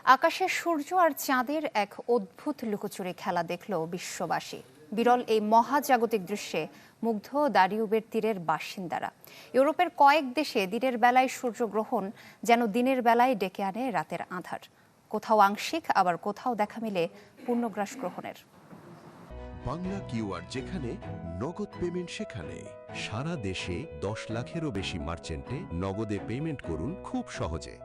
আকাশে সূর্য আর চাঁদের এক অদ্ভুত লুকোচুরি খেলা দেখল বিশ্ববাসী। বিরল এই মহাজাগতিক দৃশ্যে মুগ্ধ দারিউবের তীরের বাসিন্দারা। ইউরোপের কয়েক দেশে দিনের বেলায় সূর্যগ্রহণ যেন দিনের বেলায় ডেকে আনে রাতের আঁধার। কোথাও আংশিক, আবার কোথাও দেখা মিলে পূর্ণগ্রাস গ্রহণের। বাংলা কিউআর যেখানে নগদ পেমেন্ট সেখানে। সারা দেশে 10 লাখেরও বেশি মার্চেন্টে নগদে পেমেন্ট করুন খুব সহজে।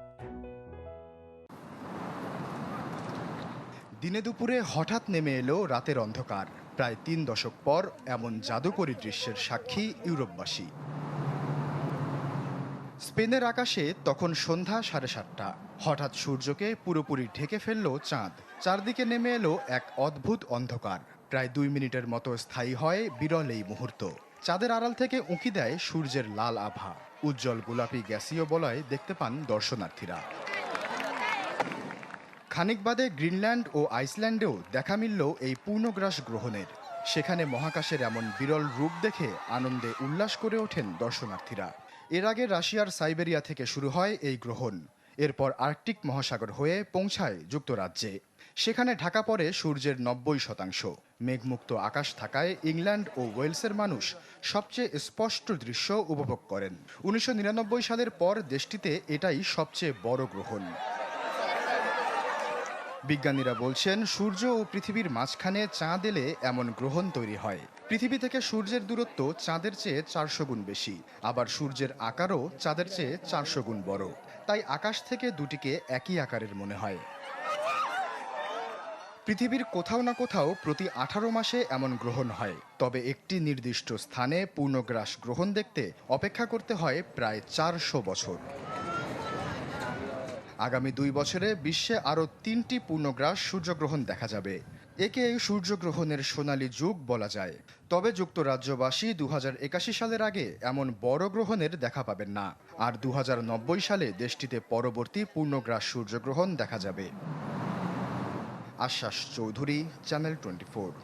দিনে দুপুরে হঠাৎ নেমে এলো রাতের অন্ধকার। প্রায় 3 দশক পর এমন জাদুকরী দৃশ্যের সাক্ষী ইউরোপবাসী। স্পেনের আকাশে তখন সন্ধ্যা 7:30। হঠাৎ সূর্যকে পুরোপুরি ঢেকে ফেলল চাঁদ। চারদিকে নেমে এলো এক অদ্ভুত অন্ধকার। প্রায় 2 মিনিটের মতো স্থায়ী হয় বিরল এই মুহূর্ত। চাঁদের আড়াল থেকে উঁকি দেয় সূর্যের লাল আভা। উজ্জ্বল গোলাপি গ্যাসীয় বলয় দেখতে পান দর্শনার্থীরা। খানিক বাদে গ্রিনল্যান্ড ও আইসল্যান্ডেও দেখা মিলল এই পূর্ণগ্রাস গ্রহণের। সেখানে মহাকাশের এমন বিরল রূপ দেখে আনন্দে উল্লাস করে ওঠেন দর্শনার্থীরা। এর আগে রাশিয়ার সাইবেরিয়া থেকে শুরু হয় এই গ্রহণ। এরপর আর্কটিক মহাসাগর হয়ে পৌঁছায় যুক্তরাজ্যে। সেখানে ঢাকা পড়ে সূর্যের 90%। মেঘমুক্ত আকাশ থাকায় ইংল্যান্ড ও ওয়েলসের মানুষ সবচেয়ে স্পষ্ট দৃশ্য উপভোগ করেন। 1999 সালের পর দেশটিতে এটাই সবচেয়ে বড় গ্রহণ। বিজ্ঞানীরা বলছেন, সূর্য ও পৃথিবীর মাঝখানে চাঁদ এলে এমন গ্রহণ তৈরি হয়। পৃথিবী থেকে সূর্যের দূরত্ব চাঁদের চেয়ে 400 গুণ বেশি। আবার সূর্যের আকারও চাঁদের চেয়ে 400 গুণ বড়। তাই আকাশ থেকে দুটিকে একই আকারের মনে হয়। পৃথিবীর কোথাও না কোথাও প্রতি 18 মাসে এমন গ্রহণ হয়। তবে একটি নির্দিষ্ট স্থানে পূর্ণগ্রাস গ্রহণ দেখতে অপেক্ষা করতে হয় প্রায় 400 বছর। আগামী 2 বছরে বিশ্বে আরও 3টি পূর্ণগ্রাস সূর্যগ্রহণ দেখা যাবে। একে এই সূর্যগ্রহণের সোনালী যুগ বলা যায়। তবে যুক্তরাজ্যবাসী 2081 সালের আগে এমন বড় গ্রহণের দেখা পাবেন না। আর 2090 সালে দেশটিতে পরবর্তী পূর্ণগ্রাস সূর্যগ্রহণ দেখা যাবে। আশ্বাস চৌধুরী, চ্যানেল 24।